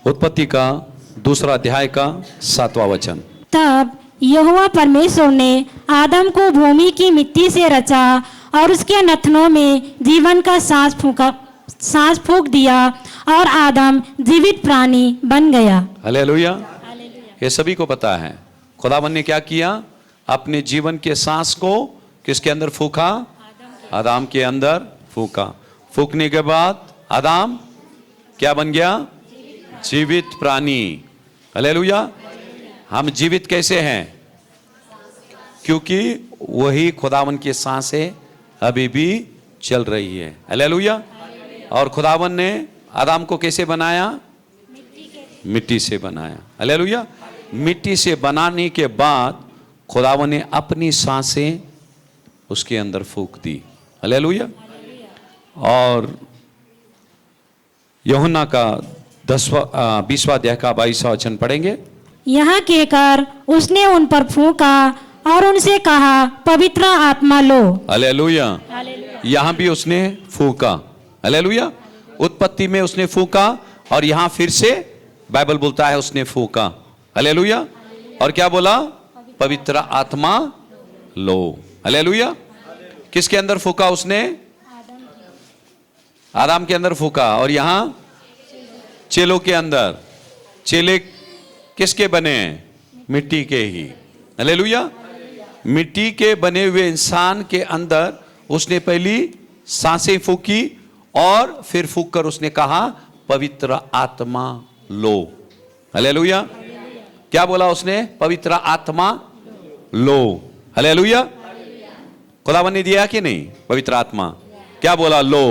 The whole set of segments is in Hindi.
उत्पत्ति का 2 अध्याय का 7वां वचन। तब यहोवा परमेश्वर ने आदम को भूमि की मिट्टी से रचा और उसके नथनों में जीवन का सांस फूंक दिया और आदम जीवित प्राणी बन गया। हालेलुया। ये सभी को पता है खुदावन ने क्या किया, अपने जीवन के सांस को किसके अंदर फूंका? आदम के अंदर फूंका। फूंकने के बाद आदम क्या बन गया? जीवित प्राणी। हालेलुया। हम जीवित कैसे हैं? क्योंकि वही खुदावन की सांसें अभी भी चल रही है। हालेलुया। और खुदावन ने आदम को कैसे बनाया? मिट्टी से बनाया। हालेलुया। मिट्टी से बनाने के बाद खुदावन ने अपनी सांसें उसके अंदर फूंक दी। हालेलुया। और यूहन्ना का 20वां अध्याय का 22वां वचन पढ़ेंगे। यहाँ कहकर उसने उन पर फूंका और उनसे कहा, पवित्र आत्मा लो। हालेलुया। यहाँ भी उसने फूंका। हालेलुया। उत्पत्ति में उसने फूंका और यहाँ फिर से बाइबल बोलता है उसने फूंका। हालेलुया। और क्या बोला? पवित्र आत्मा लो। हालेलुया। किसके अंदर फूंका उसने? आदम के अंदर फूंका। और यहाँ चेलों के अंदर। चेले किसके बने हैं? मिट्टी के ही। हालेलुया। मिट्टी के बने हुए इंसान के अंदर उसने पहली सांसें फूंकी और फिर फूंक कर उसने कहा, पवित्र आत्मा लो। हालेलुया। क्या बोला उसने? पवित्र आत्मा लो। हालेलुया। खुदावन ने दिया कि नहीं पवित्र आत्मा? क्या बोला? लो।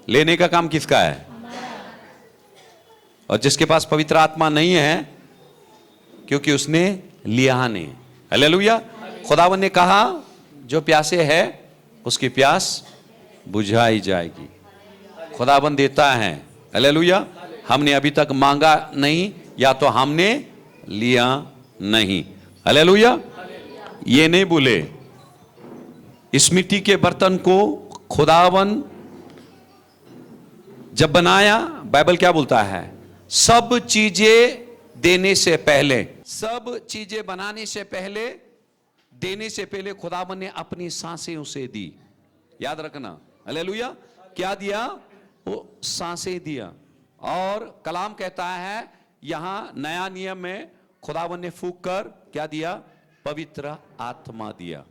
लेने का काम किसका है? और जिसके पास पवित्र आत्मा नहीं है, क्योंकि उसने लिया नहीं। हालेलुया। खुदावन ने कहा जो प्यासे है उसकी प्यास बुझाई जाएगी। खुदावन देता है। हालेलुया। हमने अभी तक मांगा नहीं या तो हमने लिया नहीं। हालेलुया। ये नहीं भूले, इस मिट्टी के बर्तन को खुदावन जब बनाया, बाइबल क्या बोलता है? सब चीजें देने से पहले, सब चीजें बनाने से पहले, देने से पहले खुदावन ने अपनी सांसें उसे दी। याद रखना। हालेलुया। क्या दिया? वो सांसें दिया। और कलाम कहता है यहां नया नियम में खुदावन ने फूंक कर क्या दिया? पवित्र आत्मा दिया।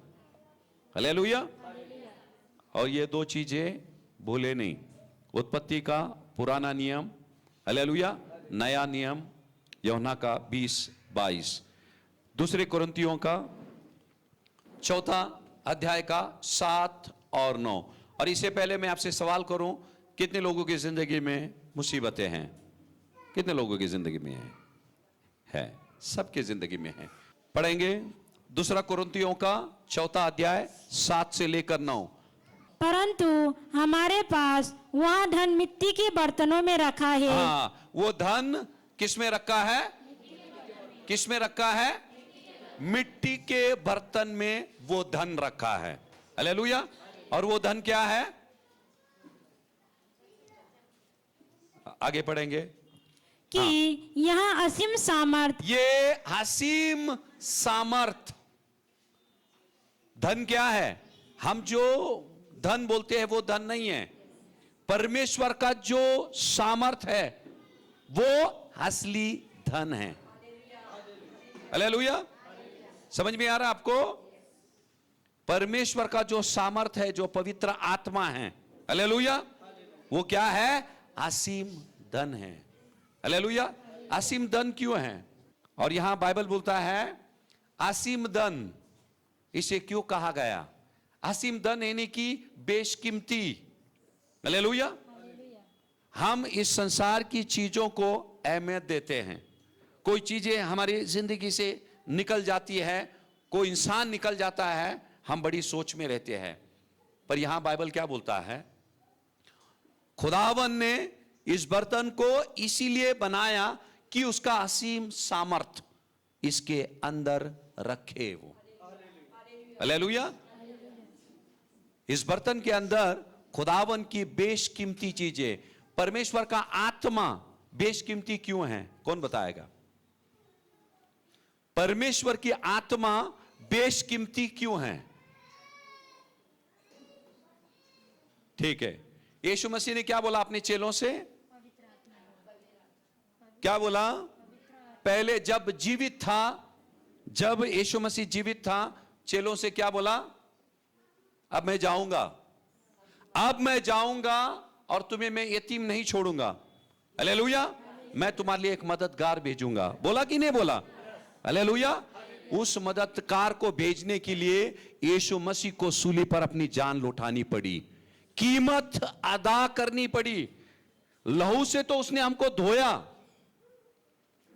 हालेलुया। और ये दो चीजें भूले नहीं। उत्पत्ति का पुराना नियम, हालेलुया, नया नियम यूहन्ना का 20-22, दूसरे कुरिन्थियों का 4 अध्याय का 7 और 9। और इससे पहले मैं आपसे सवाल करूं, कितने लोगों की जिंदगी में मुसीबतें हैं? कितने लोगों की जिंदगी में है? सबके जिंदगी में है। पढ़ेंगे दूसरा कुरिन्थियों का 4 अध्याय 7 से लेकर 9। परंतु हमारे पास वह धन मिट्टी के बर्तनों में रखा है। हाँ, वो धन किस में रखा है? किस में रखा है? मिट्टी के बर्तन में वो धन रखा है। हालेलुया। और वो धन क्या है? आगे पढ़ेंगे कि यहाँ असीम सामर्थ। ये असीम सामर्थ धन क्या है? हम जो धन बोलते हैं वो धन नहीं है। परमेश्वर का जो सामर्थ है वो असली धन है। हालेलुया। समझ में आ रहा है आपको? परमेश्वर का जो सामर्थ है, जो पवित्र आत्मा है, हालेलुया, वो क्या है? असीम धन है। हालेलुया। असीम धन क्यों है? और यहां बाइबल बोलता है असीम धन इसे क्यों कहा गया? असीम धन यानी कि बेशकीमती। हालेलुया। हम इस संसार की चीजों को अहमियत देते हैं। कोई चीजें हमारी जिंदगी से निकल जाती है, कोई इंसान निकल जाता है, हम बड़ी सोच में रहते हैं। पर यहां बाइबल क्या बोलता है? खुदावन ने इस बर्तन को इसीलिए बनाया कि उसका असीम सामर्थ इसके अंदर रखे वो। हालेलुया। इस बर्तन के अंदर खुदावन की बेशकीमती चीजें, परमेश्वर का आत्मा बेशकीमती क्यों हैं? कौन बताएगा? परमेश्वर की आत्मा बेशकीमती क्यों है? ठीक है, यीशु मसीह ने क्या बोला अपने चेलों से? क्या बोला? पहले जब जीवित था, जब यीशु मसीह जीवित था, चेलों से क्या बोला? अब मैं जाऊंगा, अब मैं जाऊंगा और तुम्हें मैं यतीम नहीं छोड़ूंगा। हालेलुया। मैं तुम्हारे लिए एक मददगार भेजूंगा। बोला कि नहीं बोला? हालेलुया। उस मददगार को भेजने के लिए यीशु मसीह को सूली पर अपनी जान लौटानी पड़ी, कीमत अदा करनी पड़ी। लहू से तो उसने हमको धोया,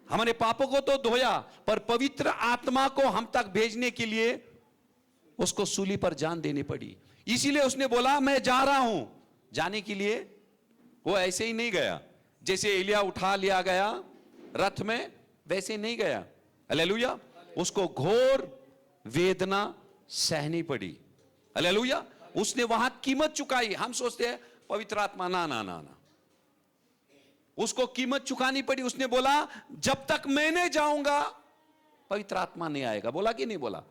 हमारे पापों को तो धोया, पर पवित्र आत्मा को हम तक भेजने के लिए उसको सूली पर जान देनी पड़ी। इसीलिए उसने बोला मैं जा रहा हूं। जाने के लिए वो ऐसे ही नहीं गया, जैसे एलिया उठा लिया गया रथ में, वैसे नहीं गया। हालेलुया। उसको घोर वेदना सहनी पड़ी। हालेलुया। उसने वहां कीमत चुकाई। हम सोचते हैं पवित्र आत्मा, ना ना ना ना, उसको कीमत चुकानी पड़ी। उसने बोला जब तक मैं नहीं जाऊंगा पवित्र आत्मा नहीं आएगा। बोला कि नहीं बोला?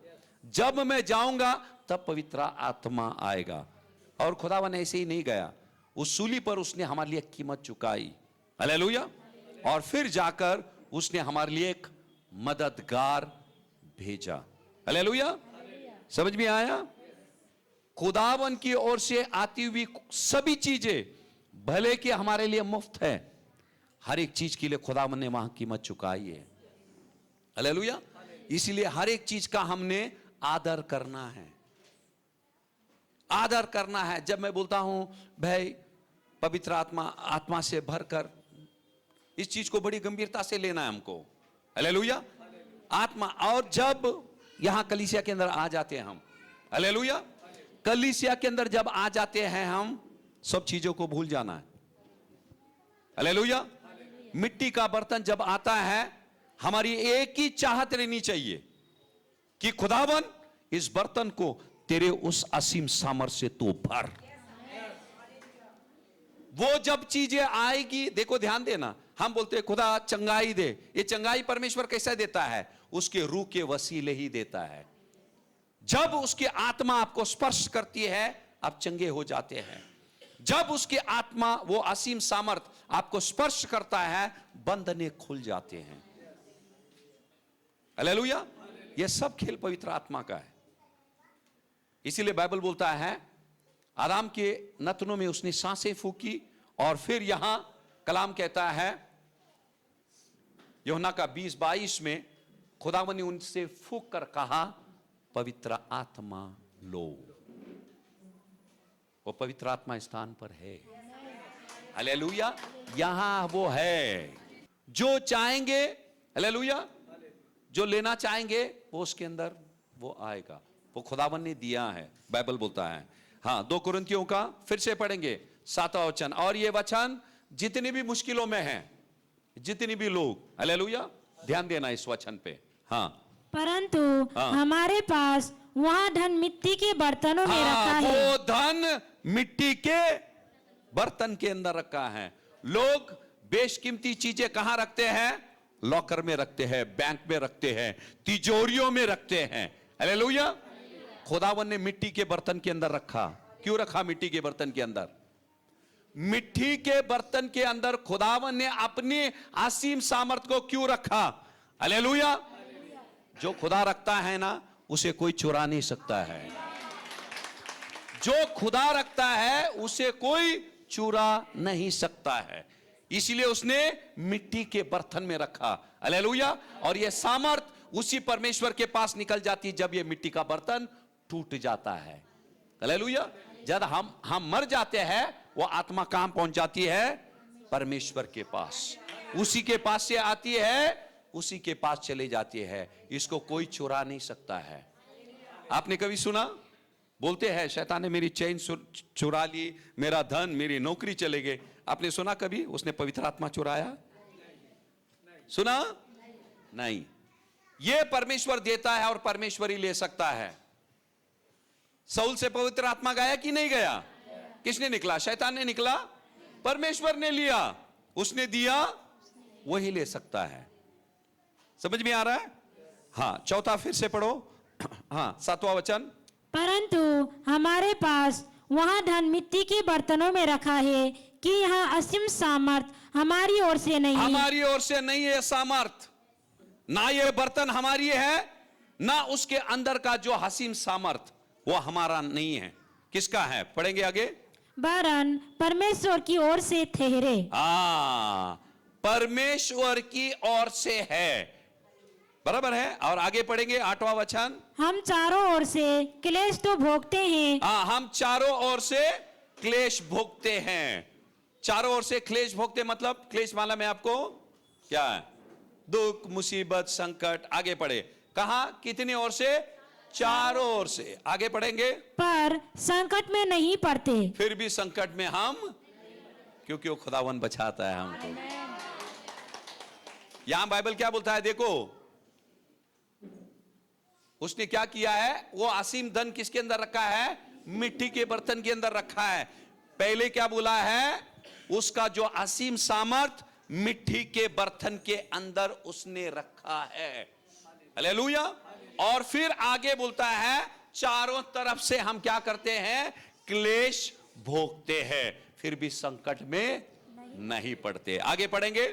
जब मैं जाऊंगा तब पवित्र आत्मा आएगा। और खुदावन ऐसे ही नहीं गया, उस सूली पर उसने हमारे लिए कीमत चुकाई। हालेलुया। और फिर जाकर उसने हमारे लिए एक मददगार भेजा। हालेलुया। समझ में आया? खुदावन की ओर से आती हुई सभी चीजें भले कि हमारे लिए मुफ्त है, हर एक चीज के लिए खुदावन ने वहां कीमत चुकाई है। हालेलुया। इसलिए हर एक चीज का हमने आदर करना है, आदर करना है। जब मैं बोलता हूं भाई पवित्र आत्मा से भरकर, इस चीज को बड़ी गंभीरता से लेना है हमको। हालेलुया। आत्मा, और जब यहां कलीसिया के अंदर आ जाते हैं हम, हालेलुया, कलीसिया के अंदर जब आ जाते हैं हम, सब चीजों को भूल जाना है। हालेलुया। मिट्टी का बर्तन जब आता है, हमारी एक ही चाहत रहनी चाहिए कि खुदावन इस बर्तन को तेरे उस असीम सामर्थ्य से तू भर। वो जब चीजें आएगी, देखो ध्यान देना, हम बोलते हैं खुदा चंगाई दे। ये चंगाई परमेश्वर कैसे देता है? उसके रूह के वसीले ही देता है। जब उसकी आत्मा आपको स्पर्श करती है, आप चंगे हो जाते हैं। जब उसकी आत्मा, वो असीम सामर्थ आपको स्पर्श करता है, बंधने खुल जाते हैं। हालेलुया। यह सब खेल पवित्र आत्मा का है। इसीलिए बाइबल बोलता है आदम के नथनों में उसने सांसें फूकी, और फिर यहां कलाम कहता है यूहन्ना का 20-22 में, खुदावन ने उनसे फूंक कर कहा पवित्र आत्मा लो। वो पवित्र आत्मा स्थान पर है। हालेलुया। यहां वो है। जो चाहेंगे, हालेलुया, जो लेना चाहेंगे वो उसके अंदर वो आएगा। वो खुदावन ने दिया है, बाइबल बोलता है। हाँ, 2 कुरिन्थियों का फिर से पढ़ेंगे 7वां वचन। और ये वचन जितनी भी मुश्किलों में हैं, जितनी भी लोग, हालेलुया, ध्यान देना इस वचन पे। हाँ, परंतु हमारे पास वह धन मिट्टी के बर्तनों में रखा है। वो धन मिट्टी के बर्तन के अंदर रखा है। लोग बेशकीमती चीजें कहां रखते हैं? लॉकर में रखते हैं, बैंक में रखते हैं, तिजोरियों में रखते हैं। हालेलुया। खुदावन ने मिट्टी के बर्तन के अंदर रखा। क्यों रखा मिट्टी के बर्तन के अंदर? मिट्टी के बर्तन के अंदर खुदावन ने अपनी असीम सामर्थ को क्यों रखा? हालेलुया। जो खुदा रखता है ना, उसे कोई चुरा नहीं सकता है। जो खुदा रखता है उसे कोई चुरा नहीं सकता है। इसलिए उसने मिट्टी के बर्तन में रखा। हालेलुया। और यह सामर्थ उसी परमेश्वर के पास निकल जाती है जब यह मिट्टी का बर्तन टूट जाता है। हालेलुया। जब हम मर जाते हैं, वो आत्मा कहां पहुंच जाती है? परमेश्वर के पास। उसी के पास से आती है, उसी के पास चले जाती है। इसको कोई चुरा नहीं सकता है। आपने कभी सुना? बोलते हैं शैतान ने मेरी चैन चुरा ली, मेरा धन, मेरी नौकरी चले गए। आपने सुना कभी उसने पवित्र आत्मा चुराया? सुना? नहीं। यह परमेश्वर देता है और परमेश्वर ही ले सकता है। साउल से पवित्र आत्मा गया कि नहीं गया? किसने निकला? शैतान ने निकला? परमेश्वर ने लिया। उसने दिया वही ले सकता है। समझ में आ रहा है? हाँ, चौथा फिर से पढ़ो। हाँ, 7वां वचन। परंतु हमारे पास वहाँ धन मिट्टी के बर्तनों में रखा है कि यहाँ असीम सामर्थ हमारी ओर से नहीं, हमारी ओर से नहीं है सामर्थ, ना ये बर्तन हमारी है, ना उसके अंदर का जो हसीम सामर्थ वो हमारा नहीं है। किसका है? पढ़ेंगे आगे। वरन परमेश्वर की ओर से ठहरे। परमेश्वर की ओर से है, बराबर है। और आगे पढ़ेंगे 8वां वचन। हम चारों ओर से क्लेश तो भोगते हैं। हम चारों ओर से क्लेश भोगते हैं। चारों ओर से क्लेश भोगते मतलब क्लेश माला में आपको क्या है? दुख, मुसीबत, संकट। आगे पढ़े, कहा कितनी ओर से? चारों ओर से। आगे पढ़ेंगे। पर संकट में नहीं पड़ते। फिर भी संकट में हम, क्योंकि वो खुदावन बचाता है हमको। यहां बाइबल क्या बोलता है? देखो उसने क्या किया है। वो असीम धन किसके अंदर रखा है? मिट्टी के बर्तन के अंदर रखा है। पहले क्या बोला है? उसका जो असीम सामर्थ मिट्टी के बर्तन के अंदर उसने रखा है। हालेलुया। और फिर आगे बोलता है चारों तरफ से हम क्या करते हैं? क्लेश भोगते हैं, फिर भी संकट में नहीं पड़ते। आगे पढ़ेंगे।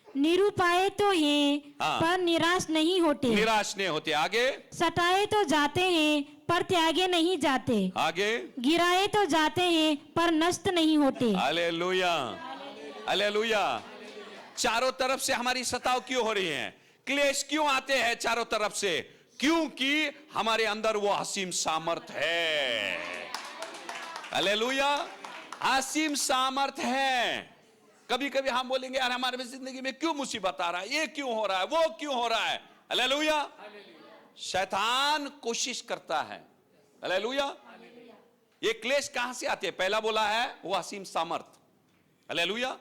निरुपाय तो हैं पर निराश नहीं होते। निराश नहीं होते। आगे। सताए तो जाते हैं पर त्यागे नहीं जाते। आगे। गिराए तो जाते हैं पर नष्ट नहीं होते। Hallelujah, hallelujah. चारों तरफ से हमारी सताव क्यों हो रही है? क्लेश क्यों आते हैं चारों तरफ से? क्योंकि हमारे अंदर वो असीम सामर्थ है। हालेलुया, असीम सामर्थ है। कभी कभी हम बोलेंगे यार हमारे जिंदगी में क्यों मुसीबत आ रहा है, ये क्यों हो रहा है, वो क्यों हो रहा है। हालेलुया। शैतान कोशिश करता है। हालेलुया। ये क्लेश कहां से आते हैं? पहला बोला है वो असीम सामर्थ। हालेलुया।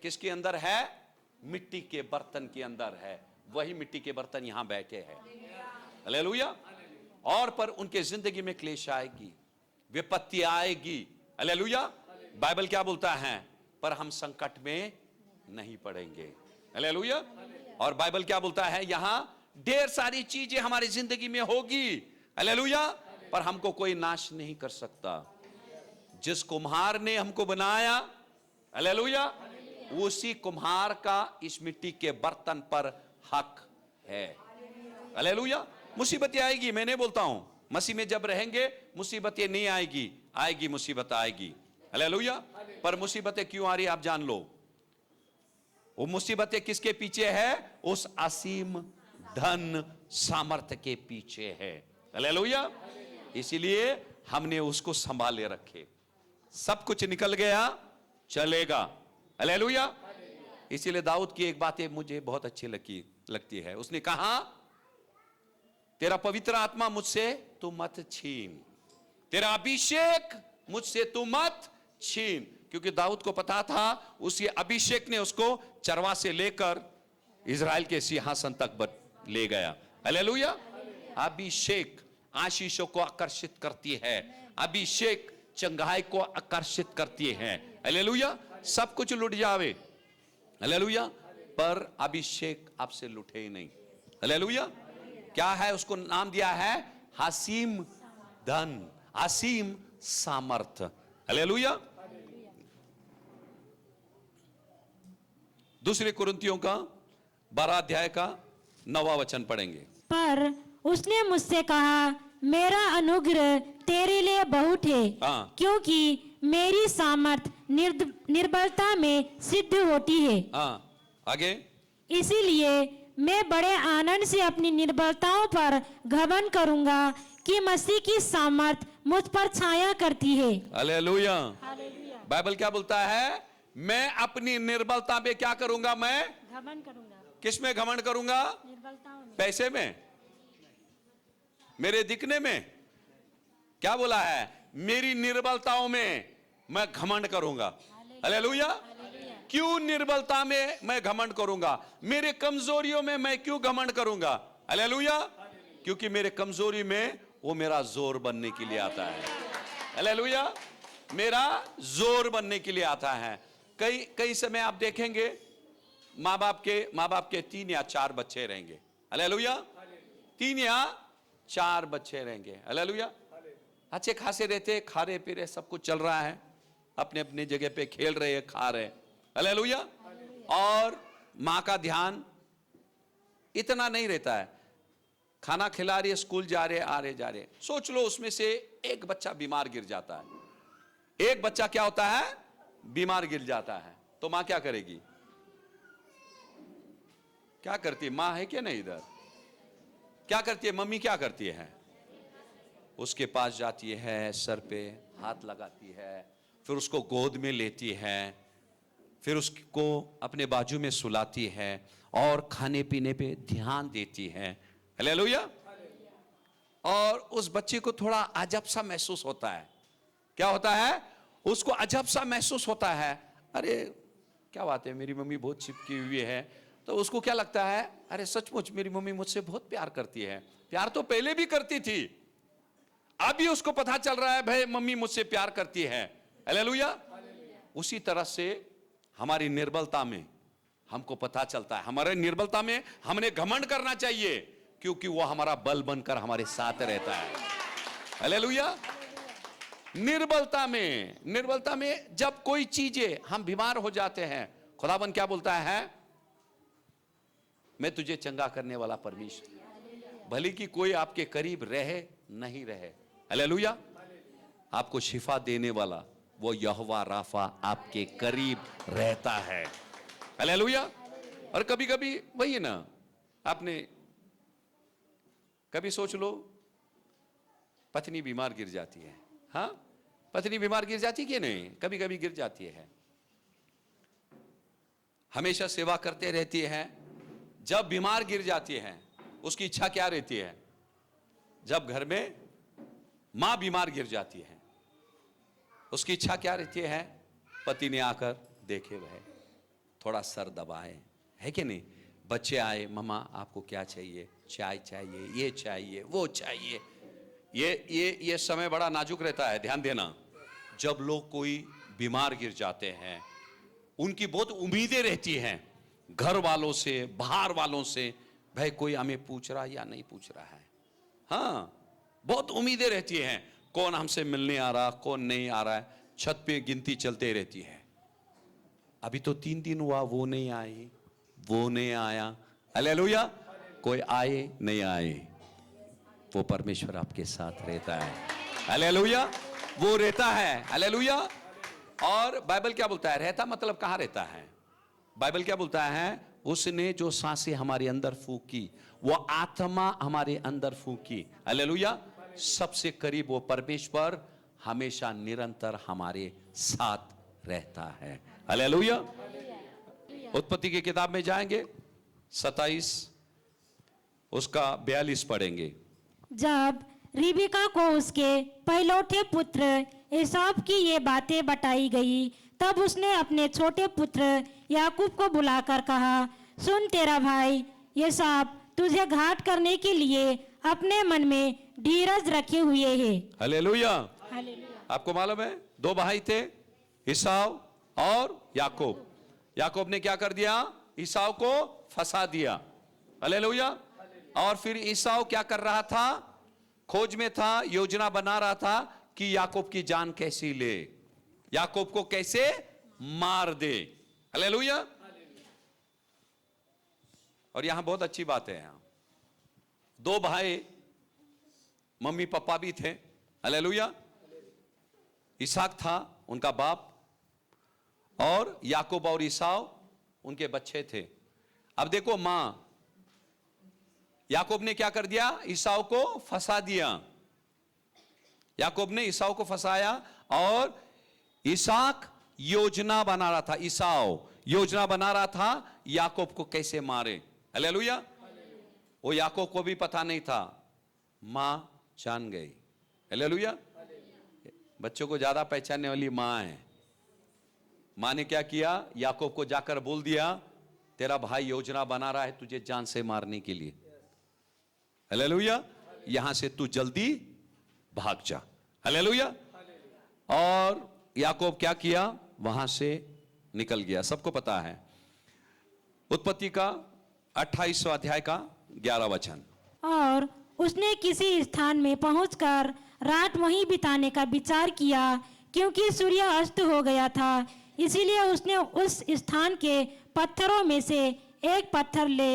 किसके अंदर है? मिट्टी के बर्तन के अंदर है। वही मिट्टी के बर्तन यहां बैठे हैं। हालेलुया। और पर उनके जिंदगी में क्लेश आएगी, विपत्ति आएगी। हालेलुया। बाइबल क्या बोलता है? पर हम संकट में नहीं पड़ेंगे। हालेलुया। और बाइबल क्या बोलता है? यहां ढेर सारी चीजें हमारी जिंदगी में होगी। हालेलुया। पर हमको कोई नाश नहीं कर सकता। जिस कुम्हार ने हमको बनाया, हालेलुया, उसी कुम्हार का इस मिट्टी के बर्तन पर हक है। हालेलुया। मुसीबतें आएगी, मैं नहीं बोलता हूं मसीह में जब रहेंगे मुसीबतें नहीं आएगी, आएगी, मुसीबत आएगी। हालेलुया। पर मुसीबतें क्यों आ रही आप जान लो। वो मुसीबतें किसके पीछे है? उस असीम धन सामर्थ्य के पीछे है। हालेलुया। इसीलिए हमने उसको संभाले रखे। सब कुछ निकल गया, चलेगा। हालेलुया। इसीलिए दाऊद की एक बात मुझे बहुत अच्छी लगती है। उसने कहा तेरा पवित्र आत्मा मुझसे तू मत छीन, तेरा अभिषेक मुझसे तू मत छीन। क्योंकि दाऊद को पता था उसी अभिषेक ने उसको चरवा से लेकर इजराइल के सिंहासन तक ले गया। हालेलुया। अभिषेक आशीषों को आकर्षित करती है, अभिषेक चंगाई को आकर्षित करती है। हालेलुया। सब कुछ लुट जावे, हालेलुया, पर अभिषेक आपसे लुटे ही नहीं। हालेलुया। क्या है? उसको नाम दिया है असीम धन, असीम सामर्थ। हालेलुया। दूसरे कुरिन्थियों का 12 अध्याय का 9वां वचन पढ़ेंगे। पर उसने मुझसे कहा मेरा अनुग्रह तेरे लिए बहुत है, क्योंकि मेरी सामर्थ निर्बलता में सिद्ध होती है। आगे। इसीलिए मैं बड़े आनंद से अपनी निर्बलताओं पर घमंड करूंगा कि मसीह की सामर्थ मुझ पर छाया करती है। हालेलुया। बाइबल क्या बोलता है? मैं अपनी निर्बलता में क्या करूंगा? मैं घमंड करूंगा। किस में घमंड करूंगा? निर्बलताओं में। पैसे में, मेरे दिखने में। क्या बोला है? मेरी निर्बलताओं में मैं घमंड करूंगा। हालेलुया। क्यों निर्बलता में मैं घमंड करूंगा? मेरे कमजोरियों में मैं क्यों घमंड करूंगा? हालेलुया। क्योंकि मेरे कमजोरी में वो मेरा जोर बनने के लिए आता है। हालेलुया। मेरा जोर बनने के लिए आता है। कई समय आप देखेंगे माँ बाप के 3 या 4 बच्चे रहेंगे, हालेलुया। 3 या 4 बच्चे रहेंगे, हालेलुया। अच्छे खासे रहते, खा रहे पी रहे, सब कुछ चल रहा है, अपने अपने जगह पे खेल रहे, खा रहे, हालेलुया। और माँ का ध्यान इतना नहीं रहता है, खाना खिला रही है, स्कूल जा रहे, आ रहे जा रहे। सोच लो उसमें से एक बच्चा बीमार गिर जाता है, एक बच्चा क्या होता है, बीमार गिर जाता है, तो मां क्या करेगी? क्या करती है? मां है क्या नहीं इधर? क्या करती है मम्मी? क्या करती है? उसके पास जाती है, सर पे हाथ लगाती है, फिर उसको गोद में लेती है, फिर उसको अपने बाजू में सुलाती है और खाने पीने पे ध्यान देती है, हालेलुया। और उस बच्चे को थोड़ा अजब सा महसूस होता है। क्या होता है? उसको अजब सा महसूस होता है, अरे क्या बात है, मेरी मम्मी बहुत चिपकी हुई है। तो उसको क्या लगता है, अरे सचमुच मेरी मम्मी मुझसे बहुत प्यार करती है। प्यार तो पहले भी करती थी, अभी उसको पता चल रहा है भाई मम्मी मुझसे प्यार करती है, हालेलुया। उसी तरह से हमारी निर्बलता में हमको पता चलता है, हमारे निर्बलता में हमने घमंड करना चाहिए, क्योंकि वो हमारा बल बनकर हमारे साथ रहता है, हालेलुया। निर्बलता में जब कोई चीजें हम बीमार हो जाते हैं, खुदावन क्या बोलता है? मैं तुझे चंगा करने वाला परमेश्वर, भले कि कोई आपके करीब रहे नहीं रहे, हालेलुया, आपको शिफा देने वाला वो यहोवा राफा आपके करीब रहता है, हालेलुया। और कभी कभी वही है ना, आपने कभी सोच लो, पत्नी बीमार गिर जाती है, हाँ, पत्नी बीमार गिर जाती कि नहीं? कभी कभी गिर जाती है, हमेशा सेवा करते रहती है, जब बीमार गिर जाती है उसकी इच्छा क्या रहती है? जब घर में मां बीमार गिर जाती है उसकी इच्छा क्या रहती है? पति ने आकर देखे, वह थोड़ा सर दबाए, है कि नहीं? बच्चे आए, मम्मा आपको क्या चाहिए? चाय चाहिए, ये चाहिए, वो चाहिए। ये समय बड़ा नाजुक रहता है, ध्यान देना। जब लोग कोई बीमार गिर जाते हैं, उनकी बहुत उम्मीदें रहती हैं घर वालों से, बाहर वालों से, भाई कोई हमें पूछ रहा या नहीं पूछ रहा है, हाँ, बहुत उम्मीदें रहती हैं, कौन हमसे मिलने आ रहा, कौन नहीं आ रहा है। छत पे गिनती चलते रहती है, अभी तो 3 दिन हुआ, वो नहीं आई, वो नहीं आया, हालेलुया। कोई आए नहीं आए, वो परमेश्वर आपके साथ रहता है, हालेलुया, वो रहता है, हालेलुया। और बाइबल क्या बोलता है? रहता मतलब कहां रहता है? बाइबल क्या बोलता है? उसने जो सांसें हमारे अंदर फूंकी, वो आत्मा हमारे अंदर फूंकी, हालेलुया। सबसे करीब वो परमेश्वर हमेशा निरंतर हमारे साथ रहता है, हालेलुया। उत्पत्ति की किताब में जाएंगे, 27 उसका 42 पढ़ेंगे। जब रिबिका को उसके पहलौठे पुत्र एसाव की ये बातें बताई गई, तब उसने अपने छोटे पुत्र याकूब को बुलाकर कहा, सुन, तेरा भाई एसाव तुझे घात करने के लिए अपने मन में धीरज रखे हुए है, हालेलुया। हालेलुया। आपको मालूम है 2 भाई थे, ईसाव और याकूब। याकूब ने क्या कर दिया? ईसाव को फंसा दिया, हालेलुया। और फिर ईसाव क्या कर रहा था? खोज में था, योजना बना रहा था कि याकूब की जान कैसे ले, याकूब को कैसे मार दे, हालेलुया। और यहां बहुत अच्छी बात है, यहां 2 भाई, मम्मी पापा भी थे, हालेलुया। इसहाक था उनका बाप, और याकूब और ईसाव उनके बच्चे थे। अब देखो, मां याकूब ने क्या कर दिया? ईसाव को फंसा दिया। याकूब ने ईसाव को फंसाया और इसहाक योजना बना रहा था, ईसाव योजना बना रहा था याकूब को कैसे मारे, हालेलुया। वो याकूब को भी पता नहीं था, मां जान गई, हालेलुया। बच्चों को ज्यादा पहचानने वाली मां है। मां ने क्या किया? याकूब को जाकर बोल दिया, तेरा भाई योजना बना रहा है तुझे जान से मारने के लिए, हालेलुया, यहां से तू जल्दी भाग जा, हालेलुया। और याकूब क्या किया? वहां से निकल गया, सबको पता है। उत्पत्ति का 28वां अध्याय का 11 वचन। और उसने किसी स्थान में पहुंचकर रात वहीं बिताने का विचार किया, क्योंकि सूर्य अस्त हो गया था। इसीलिए उसने उस स्थान के पत्थरों में से एक पत्थर ले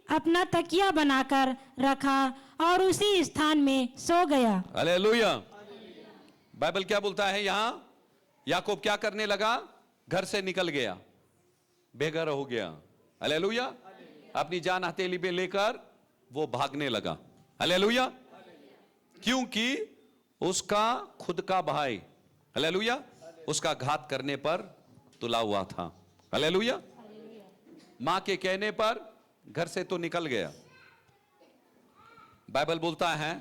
अपना तकिया बनाकर रखा और उसी स्थान में सो गया। हालेलुया। बाइबल क्या बोलता है यहां? याकूब क्या करने लगा? घर से निकल गया, बेघर हो गया। हालेलुया। अपनी जान हथेली पे लेकर वो भागने लगा। हालेलुया। क्योंकि उसका खुद का भाई, हालेलुया, उसका घात करने पर तुला हुआ था। हालेलुया। मां के कहने पर घर से तो निकल गया। बाइबल बोलता है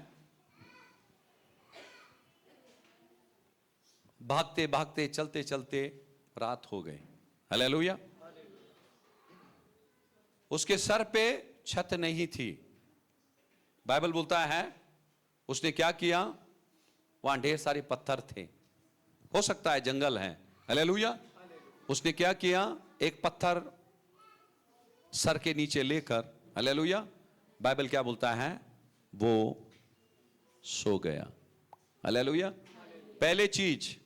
भागते भागते चलते चलते रात हो गई। हालेलुया। उसके सर पे छत नहीं थी। बाइबल बोलता है उसने क्या किया? वहां ढेर सारे पत्थर थे, हो सकता है जंगल है। हालेलुया। उसने क्या किया? एक पत्थर सर के नीचे लेकर, हालेलुया, बाइबल क्या बोलता है? वो सो गया। हालेलुया। पहले चीज,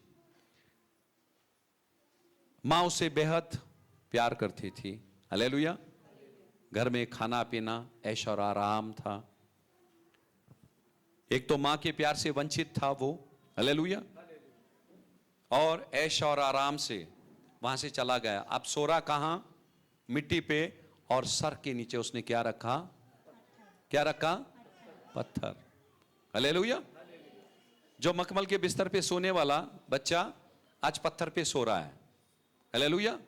मां उसे बेहद प्यार करती थी। हालेलुया। घर में खाना पीना, ऐश और आराम था। एक तो मां के प्यार से वंचित था वो। हालेलुया। और ऐश और आराम से वहां से चला गया। अब सो रहा कहां? मिट्टी पे, और सर के नीचे उसने क्या रखा? क्या रखा? पत्थर। हालेलुया। जो मखमल के बिस्तर पे सोने वाला बच्चा आज पत्थर पे सो रहा है। हालेलुया।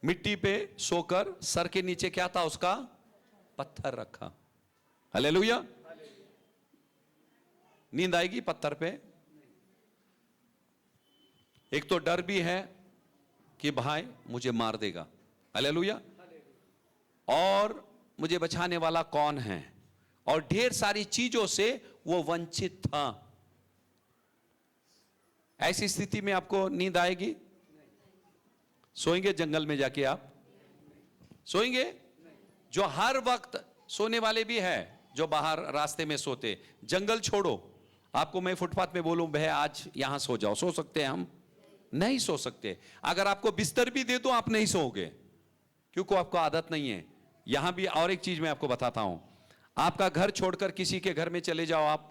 मिट्टी पे सोकर सर के नीचे क्या था उसका? पत्थर रखा। हालेलुया। नींद आएगी पत्थर पे? एक तो डर भी है कि भाई मुझे मार देगा। हालेलुया। और मुझे बचाने वाला कौन है? और ढेर सारी चीजों से वो वंचित था। ऐसी स्थिति में आपको नींद आएगी? सोएंगे जंगल में जाके? आप सोएंगे? जो हर वक्त सोने वाले भी है, जो बाहर रास्ते में सोते। जंगल छोड़ो, आपको मैं फुटपाथ में बोलूं भाई आज यहां सो जाओ, सो सकते हैं हम? नहीं सो सकते। अगर आपको बिस्तर भी दे दो आप नहीं सोओगे, क्योंकि आपको आदत नहीं है। यहां भी और एक चीज मैं आपको बताता हूं, आपका घर छोड़कर किसी के घर में चले जाओ आप,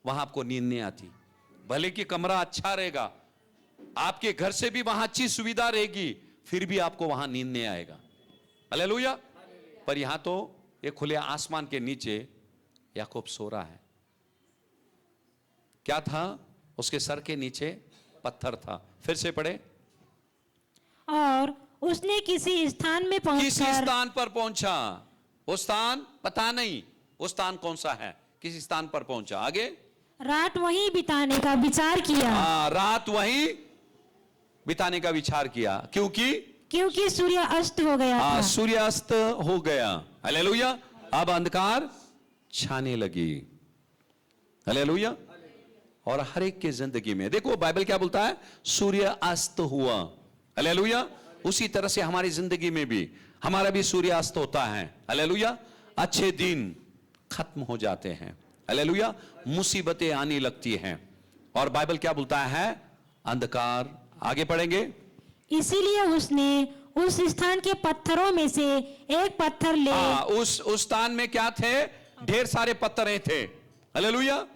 वहां आपको नींद नहीं आती। भले कि कमरा अच्छा रहेगा, आपके घर से भी वहां अच्छी सुविधा रहेगी, फिर भी आपको वहां नींद नहीं आएगा। हालेलुया। पर यहां तो ये खुले आसमान के नीचे याकूब सो रहा है। क्या था? उसके सर के नीचे पत्थर था। फिर से पढ़े। और उसने किसी स्थान में किसी पहुंचकर स्थान पर पहुंचा। वो स्थान पता नहीं, वो स्थान कौन सा है, किसी स्थान पर पहुंचा। आगे, रात वहीं बिताने का विचार किया। रात वहीं बिताने का विचार किया, क्योंकि सूर्य अस्त हो गया था। सूर्यास्त हो गया। हालेलुया। अब अंधकार छाने लगी। हालेलुया। और हर एक के जिंदगी में देखो बाइबल क्या बोलता है? सूर्य अस्त हुआ। हालेलुया। उसी तरह से हमारी जिंदगी में भी हमारा भी सूर्यास्त होता है। हालेलुया। अच्छे दिन खत्म हो जाते हैं। हालेलुया। मुसीबतें आने लगती हैं। और बाइबल क्या बोलता है? अंधकार। आगे पढ़ेंगे। इसीलिए उसने उस स्थान के पत्थरों में से एक पत्थर ले उस स्थान में क्या थे? ढेर सारे पत्थर थे। हालेलुया।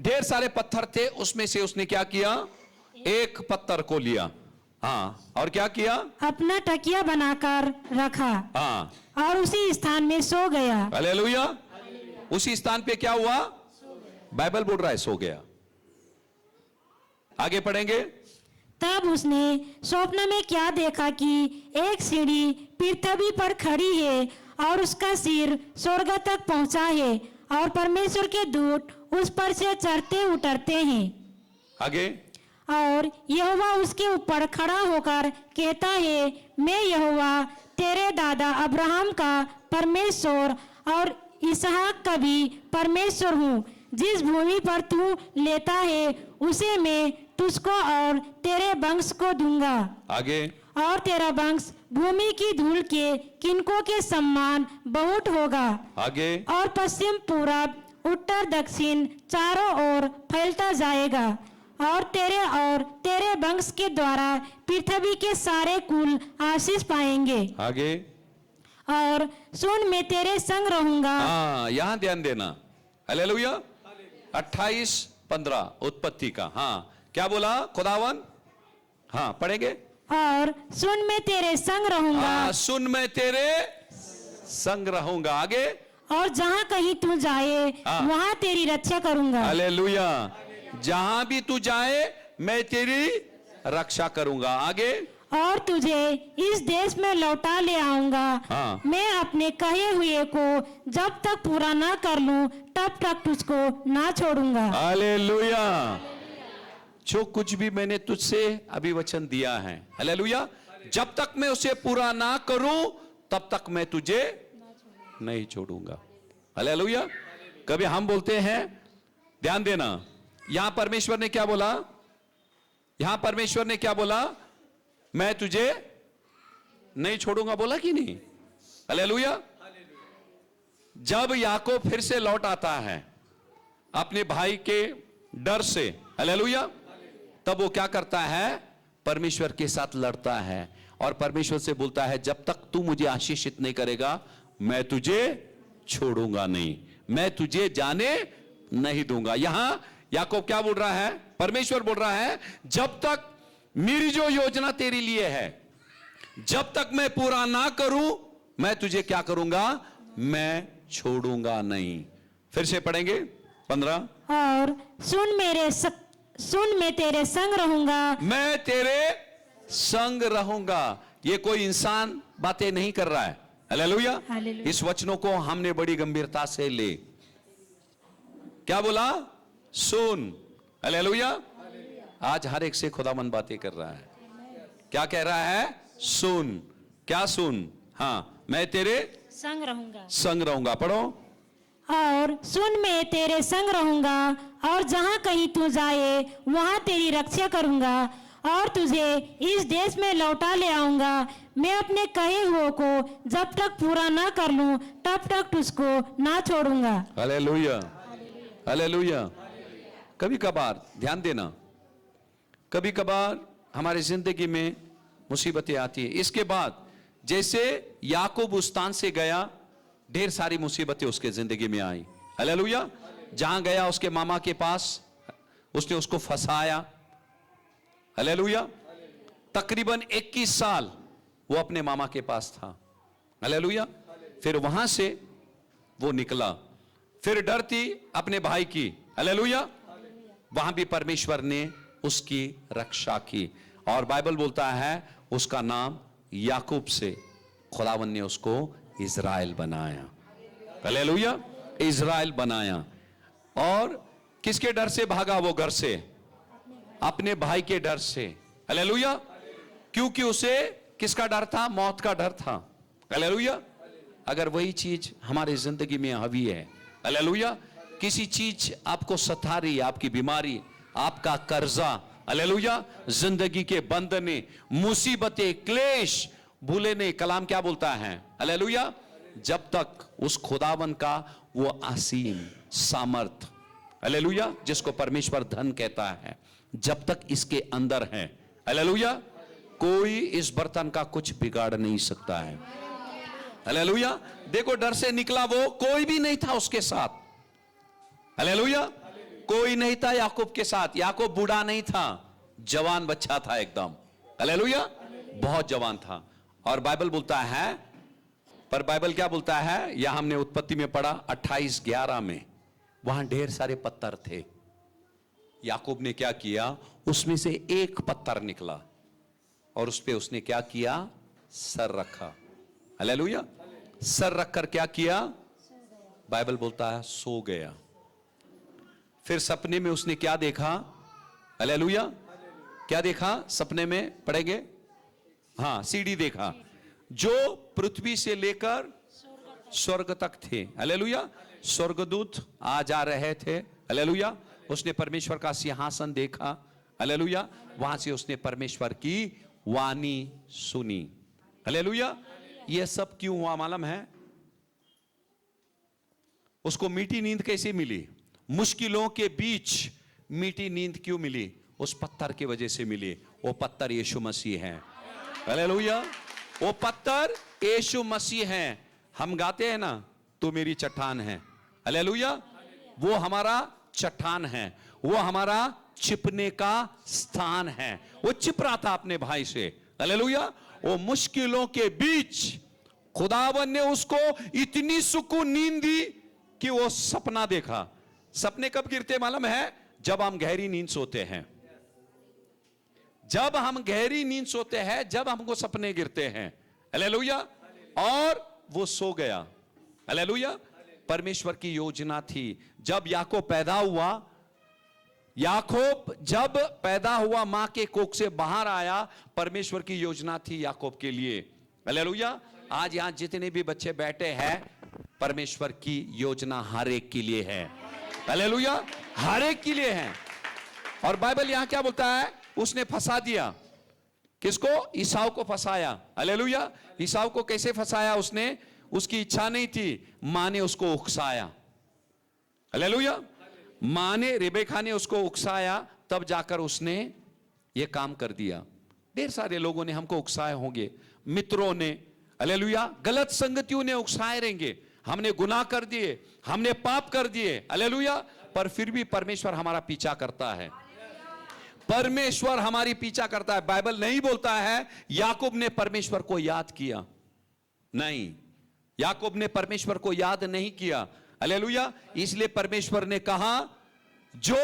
ढेर सारे पत्थर थे, उसमें से उसने क्या किया? एक पत्थर को लिया। और क्या किया? अपना तकिया बनाकर रखा और उसी स्थान में सो गया। हालेलुया। उसी स्थान पे क्या हुआ? बाइबल बोल रहा है सो गया। आगे पढ़ेंगे। तब उसने स्वप्न में क्या देखा कि एक सीढ़ी पृथ्वी पर खड़ी है और उसका सिर स्वर्ग तक पहुंचा है और परमेश्वर के दूत उस पर से चढ़ते उतरते हैं। आगे। और यहोवा उसके ऊपर खड़ा होकर कहता है, मैं यहोवा तेरे दादा अब्राहम का परमेश्वर और इसहाक का भी परमेश्वर हूँ। जिस भूमि पर तू लेता है उसे मैं तुझको और तेरे वंश को दूंगा। आगे। और तेरा वंश भूमि की धूल के किनकों के समान बहुत होगा आगे और पश्चिम पूरब उत्तर दक्षिण चारों ओर फैलता जाएगा और तेरे वंश के द्वारा पृथ्वी के सारे कुल आशीष पाएंगे। आगे और सुन मैं तेरे संग रहूंगा। हाँ, यहां ध्यान देना। हालेलुया। 28:15 उत्पत्ति का। हाँ, क्या बोला खुदावन? हाँ, पढ़ेंगे। और सुन मैं तेरे संग रहूंगा। हाँ, सुन मैं तेरे संग रहूंगा। आगे और जहां कहीं तू जाए हाँ। वहां तेरी रक्षा करूंगा। हालेलुया। जहां भी तू जाए मैं तेरी रक्षा करूंगा। आगे और तुझे इस देश में लौटा ले आऊंगा। हाँ। मैं अपने कहे हुए को जब तक पूरा ना कर लूं तब तक तुझको ना छोड़ूंगा। हालेलुया। जो कुछ भी मैंने तुझसे अभी वचन दिया है, हालेलुया, जब तक मैं उसे पूरा ना करूं तब तक मैं तुझे नहीं छोड़ूंगा। हालेलुया। कभी हम बोलते हैं, ध्यान देना, यहां परमेश्वर ने क्या बोला? यहां परमेश्वर ने क्या बोला? मैं तुझे नहीं छोड़ूंगा, बोला कि नहीं? हालेलुया। जब याकूब फिर से लौट आता है अपने भाई के डर से, हालेलुया, तब वो क्या करता है? परमेश्वर के साथ लड़ता है और परमेश्वर से बोलता है, जब तक तू मुझे आशीषित नहीं करेगा मैं तुझे छोड़ूंगा नहीं, मैं तुझे जाने नहीं दूंगा। यहां याकूब क्या बोल रहा है? परमेश्वर बोल रहा है, जब तक मेरी जो योजना तेरे लिए है जब तक मैं पूरा ना करूं मैं तुझे क्या करूंगा? मैं छोड़ूंगा नहीं। फिर से पढ़ेंगे 15। और सुन मैं तेरे संग रहूंगा। मैं तेरे संग रहूंगा। ये कोई इंसान बातें नहीं कर रहा है। हालेलुया। हालेलुया। इस वचनों को हमने बड़ी गंभीरता से ले। क्या बोला? सुन। हालेलुया। आज हर एक से खुदावंद बातें कर रहा है। क्या कह रहा है? सुन। क्या सुन? हाँ, मैं तेरे संग रहूंगा। संग रहूंगा। पढ़ो। और सुन मैं तेरे संग रहूंगा और जहां कहीं तू जाए वहां तेरी रक्षा करूंगा और तुझे इस देश में लौटा ले आऊंगा। मैं अपने कहे हुए को जब तक पूरा ना कर लूं तब तक तुझको ना छोड़ूंगा। हालेलुया। हालेलुया। कभी कभार ध्यान देना, कभी कभार हमारी जिंदगी में मुसीबतें आती है। इसके बाद जैसे याकूब उस स्थान से गया, ढेर सारी मुसीबतें उसके जिंदगी में आई। हालेलुया। जहां गया उसके मामा के पास, उसने उसको फंसाया। हालेलुया। तकरीबन 21 साल वो अपने मामा के पास था। हालेलुया। फिर वहां से वो निकला, फिर डर थी अपने भाई की। हालेलुया। वहां भी परमेश्वर ने उसकी रक्षा की और बाइबल बोलता है उसका नाम याकूब से खुदावन ने उसको इज़राइल बनाया। हालेलुया। इज़राइल बनाया। और किसके डर से भागा वो घर से? अपने भाई के डर से। हालेलुया। क्योंकि उसे किसका डर था? मौत का डर था। हालेलुया। अगर वही चीज हमारी जिंदगी में हावी है, हालेलुया, किसी चीज आपको सता रही, आपकी बीमारी, आपका कर्जा, हालेलुया, जिंदगी के बंधने, मुसीबतें, क्लेश, भूले नहीं, कलाम क्या बोलता है? हालेलुया। जब तक उस खुदावन का वो असीम सामर्थ, हालेलुया, जिसको परमेश्वर धन कहता है, जब तक इसके अंदर है, हालेलुया, कोई इस बर्तन का कुछ बिगाड़ नहीं सकता है। हालेलुया। देखो, डर से निकला वो, कोई भी नहीं था उसके साथ। हालेलुया। कोई नहीं था याकूब के साथ। याकूब बूढ़ा नहीं था, जवान बच्चा था एकदम। हालेलुया। बहुत जवान था। और बाइबल बोलता है, पर बाइबल क्या बोलता है? यह हमने उत्पत्ति में पढ़ा 28:11 में, वहां ढेर सारे पत्थर थे। याकूब ने क्या किया? उसमें से एक पत्थर निकला और उस पे उसने क्या किया? सर रखा। हालेलुया। सर रखकर क्या किया? बाइबल बोलता है सो गया। फिर सपने में उसने क्या देखा? हालेलुया। क्या देखा सपने में? पढ़ेंगे। हाँ, सीढ़ी देखा जो पृथ्वी से लेकर स्वर्ग तक थे। हालेलुया। स्वर्गदूत आ जा रहे थे। हालेलुया। उसने परमेश्वर का सिंहासन देखा। हालेलुया। वहां से उसने परमेश्वर की वाणी सुनी। हालेलुया। यह सब क्यों हुआ मालूम है? उसको मीठी नींद कैसे मिली? मुश्किलों के बीच मीठी नींद क्यों मिली? उस पत्थर की वजह से मिली। वो पत्थर यीशु मसीह है। हालेलुया। वो पत्थर यीशु मसीह है। हम गाते हैं ना, तू मेरी चट्टान है। हालेलुया। वो हमारा चट्टान है, वो हमारा छिपने का स्थान है। वो छिप रहा था अपने भाई से। हालेलुया। वो मुश्किलों के बीच खुदावन ने उसको इतनी सुकून नींद दी कि वो सपना देखा। सपने कब गिरते मालूम है? जब हम गहरी नींद सोते हैं। जब हम गहरी नींद सोते हैं, जब हमको सपने गिरते हैं। हालेलुया। और वो सो गया। हालेलुया। परमेश्वर की योजना थी। जब याकूब पैदा हुआ, याकूब जब पैदा हुआ, मां के कोख से बाहर आया, परमेश्वर की योजना थी याकूब के लिए। हालेलुया। आज यहां जितने भी बच्चे बैठे हैं, परमेश्वर की योजना हर एक के लिए है। हालेलुया। हर एक के लिए है। और बाइबल यहां क्या बोलता है? उसने फंसा दिया। किसको? ईसाऊ को फंसाया। हालेलुया। ईसाऊ को कैसे फंसाया उसने? उसकी इच्छा नहीं थी, मां ने उसको उकसाया। हालेलुया। मां ने, रेबेका ने उसको उकसाया, तब जाकर उसने यह काम कर दिया। ढेर सारे लोगों ने हमको उकसाए होंगे, मित्रों ने, हालेलुया, गलत संगतियों ने उकसाए रहेंगे। हमने गुनाह कर दिए, हमने पाप कर दिए। हालेलुया। पर फिर भी परमेश्वर हमारा पीछा करता है। परमेश्वर हमारी पीछा करता है। बाइबल नहीं बोलता है याकूब ने परमेश्वर को याद किया। नहीं, याकूब ने परमेश्वर को याद नहीं किया। हालेलुया। इसलिए परमेश्वर ने कहा, जो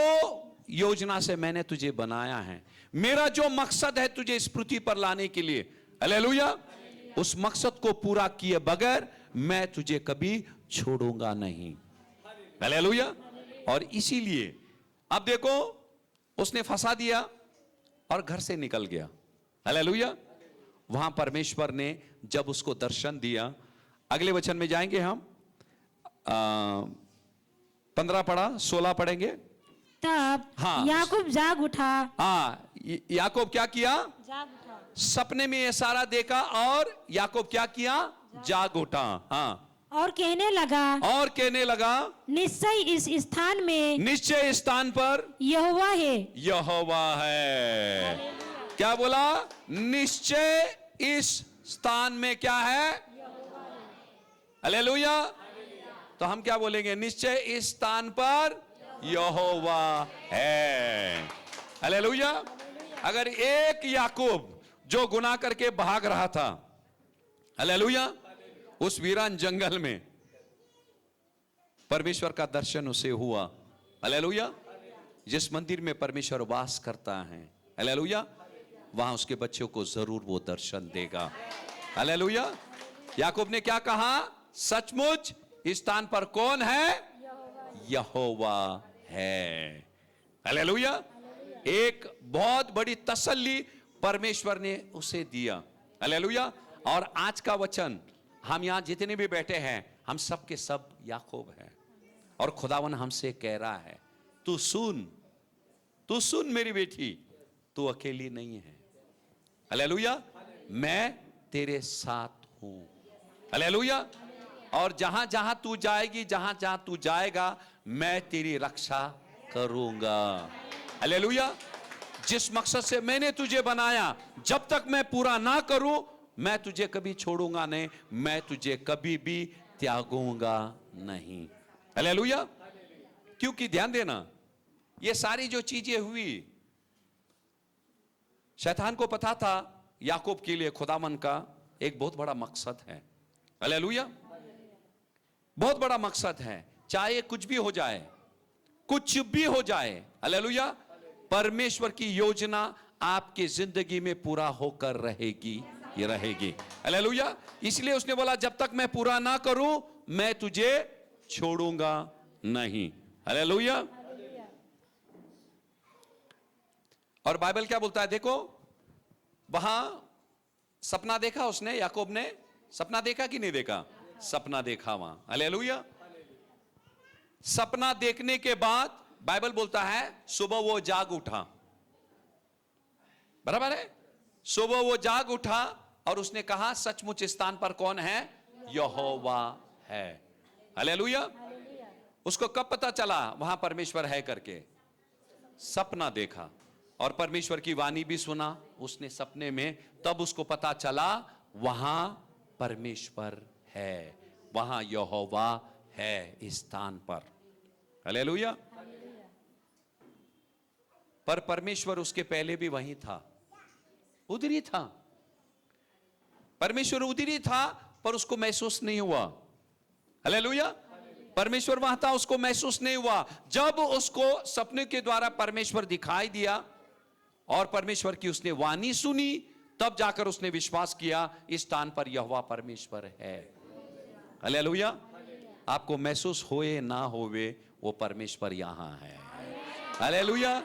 योजना से मैंने तुझे बनाया है, मेरा जो मकसद है तुझे इस पृथ्वी पर लाने के लिए, हालेलुया, उस मकसद को पूरा किए बगैर मैं तुझे कभी छोड़ूंगा नहीं। हालेलुया। और इसीलिए अब देखो, उसने फंसा दिया और घर से निकल गया। हालेलुया। वहां परमेश्वर ने जब उसको दर्शन दिया, अगले वचन में जाएंगे हम, 15 पढ़ा, 16 पढ़ेंगे। तब हाँ। याकूब जाग उठा। हाँ, याकूब क्या किया? जाग उठा। सपने में ये सारा देखा और याकूब क्या किया? जाग उठा। हाँ। और कहने लगा, निश्चय इस स्थान में, निश्चय स्थान पर यहोवा है। यहोवा है। क्या बोला? निश्चय इस स्थान में क्या है? हालेलुया। तो हम क्या बोलेंगे? निश्चय इस स्थान पर यहोवा है। हालेलुया। अगर एक याकूब जो गुनाह करके भाग रहा था, हालेलुया, उस वीरान जंगल में परमेश्वर का दर्शन उसे हुआ। हालेलुया। जिस मंदिर में परमेश्वर वास करता है, हालेलुया, वहां उसके बच्चों को जरूर वो दर्शन देगा। हालेलुया। याकूब ने क्या कहा? सचमुच इस स्थान पर कौन है? यहोवा है। हालेलुया। एक बहुत बड़ी तसल्ली परमेश्वर ने उसे दिया। हालेलुया। और आज का वचन, हम यहां जितने भी बैठे हैं, हम सब के सब याकूब हैं। और खुदावन हमसे कह रहा है, तू सुन मेरी बेटी, तू अकेली नहीं है। हालेलुया। मैं तेरे साथ हूं। हालेलुया। और जहां जहां तू जाएगी, जहां जहां तू जाएगा, मैं तेरी रक्षा करूंगा। हालेलुया। जिस मकसद से मैंने तुझे बनाया, जब तक मैं पूरा ना करूं, मैं तुझे कभी छोड़ूंगा नहीं, मैं तुझे कभी भी त्यागूंगा नहीं। हालेलुया। क्योंकि ध्यान देना, ये सारी जो चीजें हुई, शैतान को पता था याकूब के लिए खुदावन का एक बहुत बड़ा मकसद है। हालेलुया। बहुत बड़ा मकसद है। चाहे कुछ भी हो जाए, कुछ भी हो जाए, हालेलुया, परमेश्वर की योजना आपकी जिंदगी में पूरा होकर रहेगी, ये रहेगी। हालेलुया। इसलिए उसने बोला, जब तक मैं पूरा ना करूं, मैं तुझे छोड़ूंगा नहीं। हालेलुया। और बाइबल क्या बोलता है? देखो, वहां सपना देखा उसने, याकूब ने सपना देखा कि नहीं देखा? सपना देखा वहां। हालेलुया। सपना देखने के बाद बाइबल बोलता है सुबह वो जाग उठा। बराबर है? सुबह वो जाग उठा और उसने कहा सचमुच इस स्थान पर कौन है? यहोवा है। हालेलुया। उसको कब पता चला वहां परमेश्वर है करके? सपना देखा और परमेश्वर की वाणी भी सुना उसने सपने में, तब उसको पता चला वहां परमेश्वर है, वहां यहोवा है इस स्थान पर। हालेलुया। पर परमेश्वर उसके पहले भी वहीं था, उधर ही था। परमेश्वर उधर ही था पर उसको महसूस नहीं हुआ। हालेलुया। परमेश्वर वहां था, उसको महसूस नहीं हुआ। जब उसको सपने के द्वारा परमेश्वर दिखाई दिया और परमेश्वर की उसने वाणी सुनी, तब जाकर उसने विश्वास किया इस स्थान पर यहोवा परमेश्वर है। हालेलुया। आपको महसूस होए ना होवे, वो परमेश्वर यहां है। हालेलुया।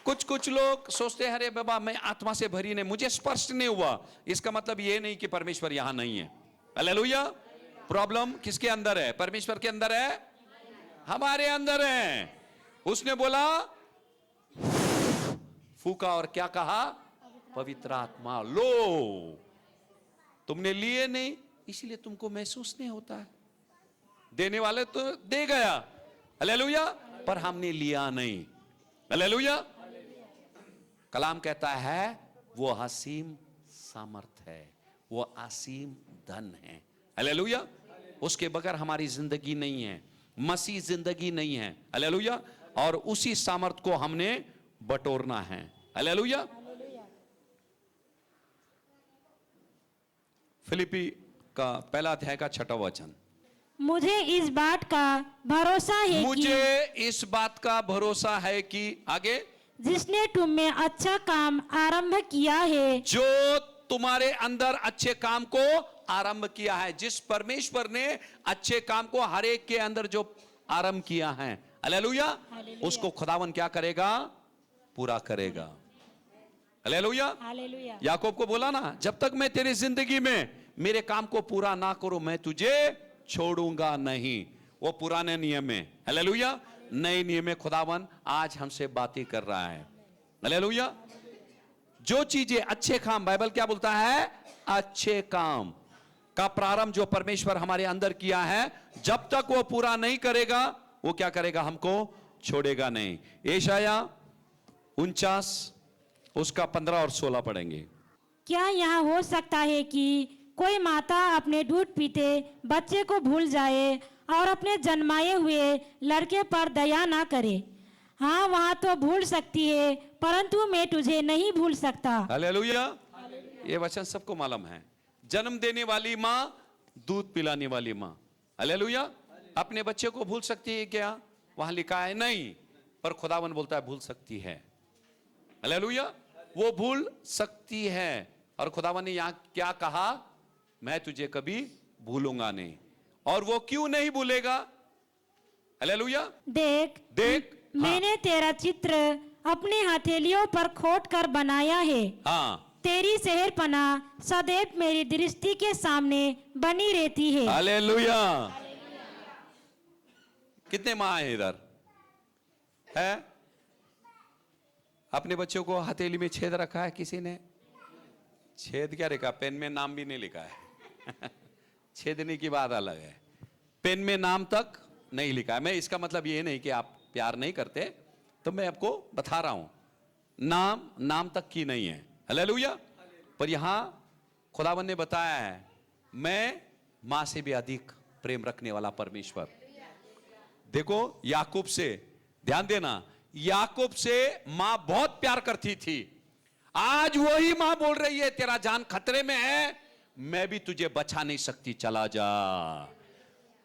कुछ लोग सोचते हैं अरे बाबा मैं आत्मा से भरी नहीं, मुझे स्पर्श नहीं हुआ। इसका मतलब ये नहीं कि परमेश्वर यहां नहीं है। हालेलुया। प्रॉब्लम किसके अंदर है? परमेश्वर के अंदर है, हमारे अंदर है। उसने बोला फूका और क्या कहा? पवित्र आत्मा लो। तुमने लिए नहीं इसलिए तुमको महसूस नहीं होता है। देने वाले तो दे गया, हालेलुया, पर हमने लिया नहीं। हालेलुया। कलाम कहता है वो असीम सामर्थ है, वो असीम धन है। हालेलुया। उसके बगैर हमारी जिंदगी नहीं है, मसीह जिंदगी नहीं है। हालेलुया। और उसी सामर्थ को हमने बटोरना है। हालेलुया। फिलिपी का पहला अध्याय का 6वां वचन। मुझे इस बात का भरोसा है मुझे इस बात का भरोसा है कि आगे जिसने तुम में अच्छा काम आरंभ किया है, जो तुम्हारे अंदर अच्छे काम को आरंभ किया है, जिस परमेश्वर ने अच्छे काम को हर एक के अंदर जो आरंभ किया है, हालेलुया, उसको खुदावन क्या करेगा? पूरा करेगा। हालेलुया। हालेलुया। याकूब को बोला ना, जब तक मैं तेरी जिंदगी में मेरे काम को पूरा ना करूं मैं तुझे छोड़ूंगा नहीं। वो पुराने नियम में, हालेलुया। नए नियम में खुदावन आज हमसे बातें कर रहा है। हालेलुया। जो चीजें अच्छे काम, बाइबल क्या बोलता है? अच्छे काम का प्रारंभ जो परमेश्वर हमारे अंदर किया है, जब तक वो पूरा नहीं करेगा वो क्या करेगा? हमको छोड़ेगा नहीं। यशाया 49 उसका 15 और 16 पढ़ेंगे। क्या यह हो सकता है कि कोई माता अपने दूध पीते बच्चे को भूल जाए और अपने जन्माए हुए लड़के पर दया ना करे? हाँ, वहां तो भूल सकती है, परंतु मैं तुझे नहीं भूल सकता। हालेलुया। ये वचन सबको मालूम है। जन्म देने वाली माँ, दूध पिलाने वाली माँ, हालेलुया, अपने बच्चे को भूल सकती है क्या? वहां लिखा है नहीं, पर खुदावन बोलता है भूल सकती है। हालेलुया। वो भूल सकती है और खुदावन ने यहां क्या कहा? मैं तुझे कभी भूलूंगा नहीं। और वो क्यों नहीं भूलेगा? हालेलुया। देख मैंने तेरा चित्र अपने हथेलियों पर खोद कर बनाया है। हाँ। तेरी शहरपना सदैव मेरी दृष्टि के सामने बनी रहती है। हालेलुया। कितने माँ है इधर? है? अपने बच्चों को हथेली में छेद रखा है किसी ने? छेद क्या लिखा? पेन में नाम भी नहीं लिखा है। छेदने की बात अलग है, पेन में नाम तक नहीं लिखा है। मैं इसका मतलब ये नहीं कि आप प्यार नहीं करते, तो मैं आपको बता रहा हूं नाम तक की नहीं है। हालेलुया। पर यहां खुदावन ने बताया है मैं मां से भी अधिक प्रेम रखने वाला परमेश्वर। देखो याकूब से, ध्यान देना, याकूब से मां बहुत प्यार करती थी। आज वही मां बोल रही है तेरा जान खतरे में है, मैं भी तुझे बचा नहीं सकती, चला जा।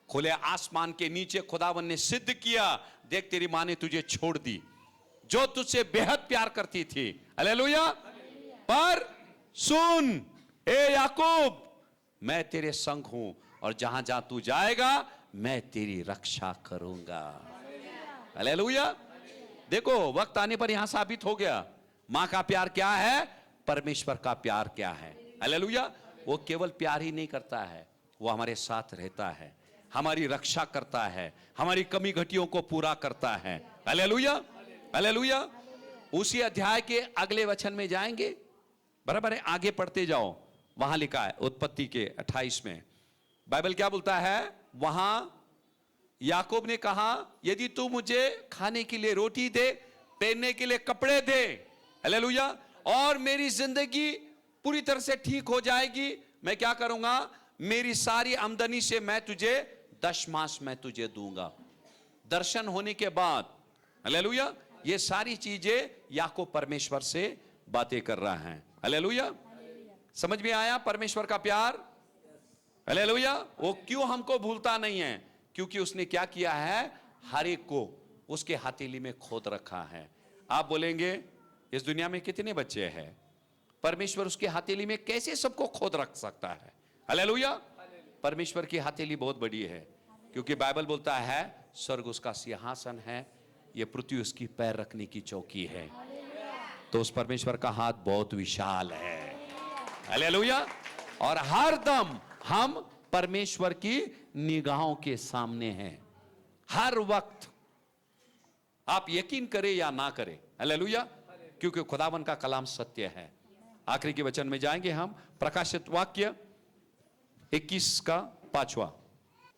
खुले आसमान के नीचे खुदावन ने सिद्ध किया, देख तेरी मां ने तुझे छोड़ दी जो तुझसे बेहद प्यार करती थी। हालेलुया। पर सुन ए याकूब, मैं तेरे संग हूं और जहां जहां तू जाएगा मैं तेरी रक्षा करूंगा। हालेलुया। देखो वक्त आने पर यहां साबित हो गया मां का प्यार क्या है, परमेश्वर का प्यार क्या है। हालेलुया। वो केवल प्यार ही नहीं करता है, वो हमारे साथ रहता है, हमारी रक्षा करता है, हमारी कमी घटियों को पूरा करता है। हालेलुया। हालेलुया। उसी अध्याय के अगले वचन में जाएंगे, बराबर है, आगे पढ़ते जाओ। वहां लिखा है उत्पत्ति के 28 में। बाइबल क्या बोलता है वहां? याकूब ने कहा यदि तू मुझे खाने के लिए रोटी दे, पहनने के लिए कपड़े दे, हालेलुया, और मेरी जिंदगी पूरी तरह से ठीक हो जाएगी, मैं क्या करूंगा? मेरी सारी आमदनी से मैं तुझे दशमांश मैं तुझे दूंगा। दर्शन होने के बाद, हालेलुया, ये सारी चीजें याकूब परमेश्वर से बातें कर रहा है। हालेलुया, समझ में आया परमेश्वर का प्यार? हालेलुया, वो क्यों हमको भूलता नहीं है? क्योंकि उसने क्या किया है? हर एक को उसके हथेली में खोद रखा है। आप बोलेंगे इस दुनिया में कितने बच्चे हैं? परमेश्वर उसके हथेली में कैसे सबको खोद रख सकता है? हालेलुया, परमेश्वर की हथेली बहुत बड़ी है, क्योंकि बाइबल बोलता है स्वर्ग उसका सिंहासन है, यह पृथ्वी उसकी पैर रखने की चौकी है। तो उस परमेश्वर का हाथ बहुत विशाल है। हालेलुया, और हर दम हम परमेश्वर की निगाहों के सामने हैं, हर वक्त। आप यकीन करें या ना करें, हालेलुया, क्योंकि खुदावन का कलाम सत्य है। आखिरी के वचन में जाएंगे हम, प्रकाशित वाक्य 21 का 5वां।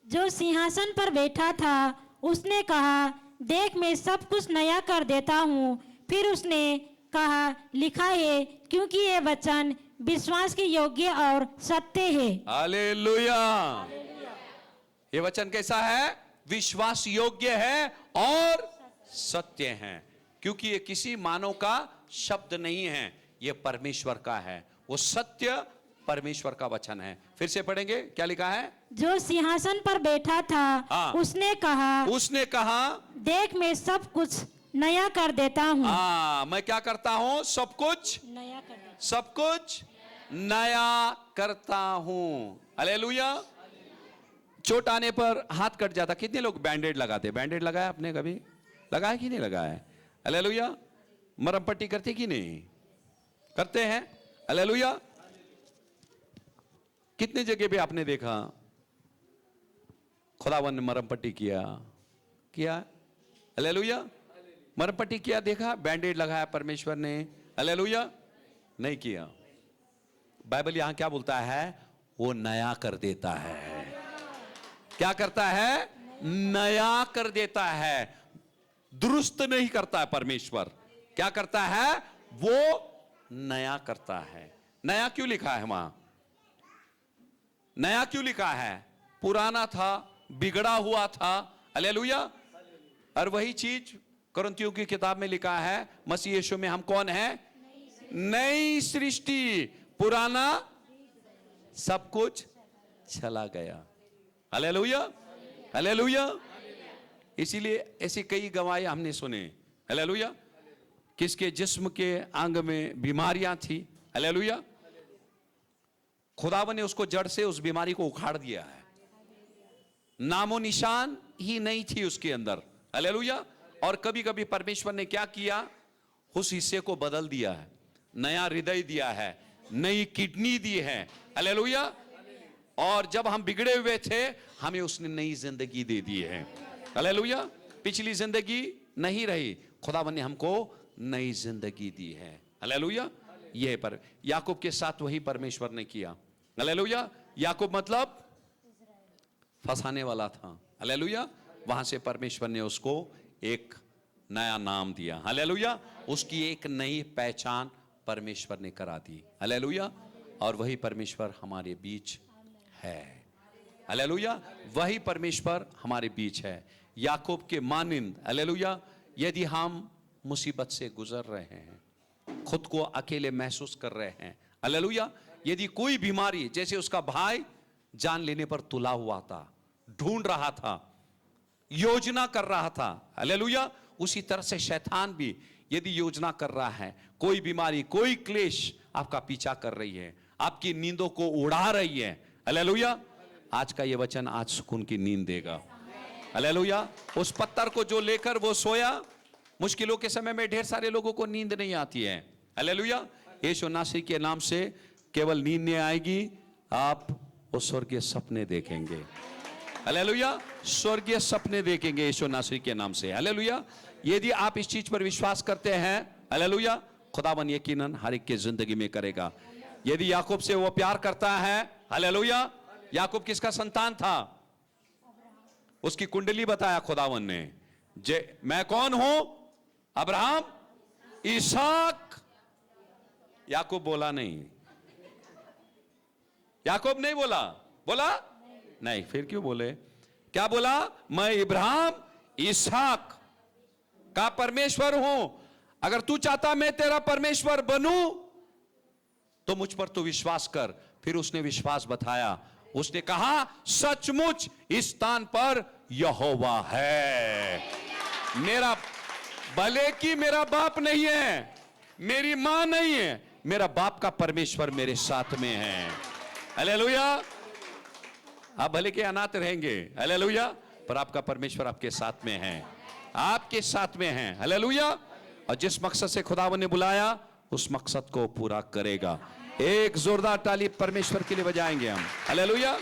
जो सिंहासन पर बैठा था उसने कहा, देख मैं सब कुछ नया कर देता हूँ। फिर उसने कहा, लिखा है, क्योंकि ये वचन विश्वास के योग्य और सत्य है। हालेलुया, ये वचन कैसा है? विश्वास योग्य है और सत्य है, क्योंकि ये किसी मानव का शब्द नहीं है, ये परमेश्वर का है। वो सत्य परमेश्वर का वचन है। फिर से पढ़ेंगे, क्या लिखा है? जो सिंहासन पर बैठा था उसने कहा, देख मैं सब कुछ नया कर देता हूँ। मैं क्या करता हूँ? सब कुछ नया कर देता, सब कुछ नया करता हूँ। हालेलुया, चोट आने पर हाथ कट जाता, कितने लोग बैंडेड लगाते? बैंडेड लगाया आपने कभी? लगाया कि नहीं लगाया? हालेलुया, मरहम पट्टी करते कि नहीं करते हैं? हालेलुया, कितने जगह पे आपने देखा खुदावन ने मरहम पट्टी किया? हालेलुया, मरहम पट्टी किया, देखा? बैंडेड लगाया परमेश्वर ने? हालेलुया, नहीं किया। बाइबल यहां क्या बोलता है? वो नया कर देता है। क्या करता है? नया कर देता है, दुरुस्त नहीं करता है। परमेश्वर क्या करता है? वो नया करता है। नया क्यों लिखा है वहां? नया क्यों लिखा है? पुराना था, बिगड़ा हुआ था। हालेलुया, और वही चीज कुरिन्थियों की किताब में लिखा है, मसीह यीशु में हम कौन है? नई सृष्टि, पुराना सब कुछ चला गया। Hallelujah, hallelujah. इसीलिए ऐसी कई गवाही हमने सुने, हालेलुया, किसके जिस्म के अंग में बीमारियां थी। हालेलुया, खुदावन ने उसको जड़ से उस बीमारी को उखाड़ दिया है, नामो निशान ही नहीं थी उसके अंदर। हालेलुया, और कभी कभी परमेश्वर ने क्या किया? उस हिस्से को बदल दिया है, नया हृदय दिया है, नई किडनी दी है। हालेलुया, और जब हम बिगड़े हुए थे हमें उसने नई जिंदगी दे दी है। हालेलुया, पिछली जिंदगी नहीं रही, खुदावन ने हमको नई जिंदगी दी है। हालेलुया, यह पर याकूब के साथ वही परमेश्वर ने किया। हालेलुया, याकूब मतलब फंसाने वाला था। हालेलुया, वहां से परमेश्वर ने उसको एक नया नाम दिया। हालेलुया, उसकी एक नई पहचान परमेश्वर ने करा दी। हालेलुया, और वही परमेश्वर हमारे बीच है। हालेलुया, वही परमेश्वर हमारे बीच है। याकूब के मानिंद, हालेलुया, यदि हम मुसीबत से गुजर रहे हैं, खुद को अकेले महसूस कर रहे हैं, हालेलुया, यदि कोई बीमारी, जैसे उसका भाई जान लेने पर तुला हुआ था, ढूंढ रहा था, योजना कर रहा था, हालेलुया, उसी तरह से शैतान भी यदि योजना कर रहा है, कोई बीमारी, कोई क्लेश आपका पीछा कर रही है, आपकी नींदों को उड़ा रही है, हालेलुया, आज का ये वचन आज सुकून की नींद देगा। हालेलुया, उस पत्थर को जो लेकर वो सोया, मुश्किलों के समय में ढेर सारे लोगों को नींद नहीं आती है। हालेलुया, यीशु नासरी के नाम से केवल नींद नहीं आएगी, आप वो स्वर्गीय सपने देखेंगे। हालेलुया, स्वर्गीय सपने देखेंगे यीशु नासरी के नाम से। हालेलुया, यदि आप इस चीज पर विश्वास करते हैं, हालेलुया, खुदावन यकीनन हर एक की जिंदगी में करेगा। यदि याकूब से वो प्यार करता है, हालेलुया। याकूब किसका संतान था? उसकी कुंडली बताया खुदावन ने, मैं कौन हूं? अब्राहम, इसहाक। याकूब बोला नहीं, याकूब नहीं बोला, बोला नहीं, फिर क्यों बोले? क्या बोला? मैं इब्राहिम, इसहाक का परमेश्वर हूं। अगर तू चाहता मैं तेरा परमेश्वर बनूं तो मुझ पर तू विश्वास कर। फिर उसने विश्वास बताया, उसने कहा सचमुच इस स्थान पर यहोवा है। मेरा भले कि मेरा बाप नहीं है, मेरी मां नहीं है, मेरा बाप का परमेश्वर मेरे साथ में है। हालेलुया। आप भले के अनाथ रहेंगे, हालेलुया, पर आपका परमेश्वर आपके साथ में है, आपके साथ में है। हालेलुया। और जिस मकसद से खुदावन ने बुलाया उस मकसद को पूरा करेगा। एक जोरदार ताली परमेश्वर के लिए बजाएंगे हम। हालेलुया।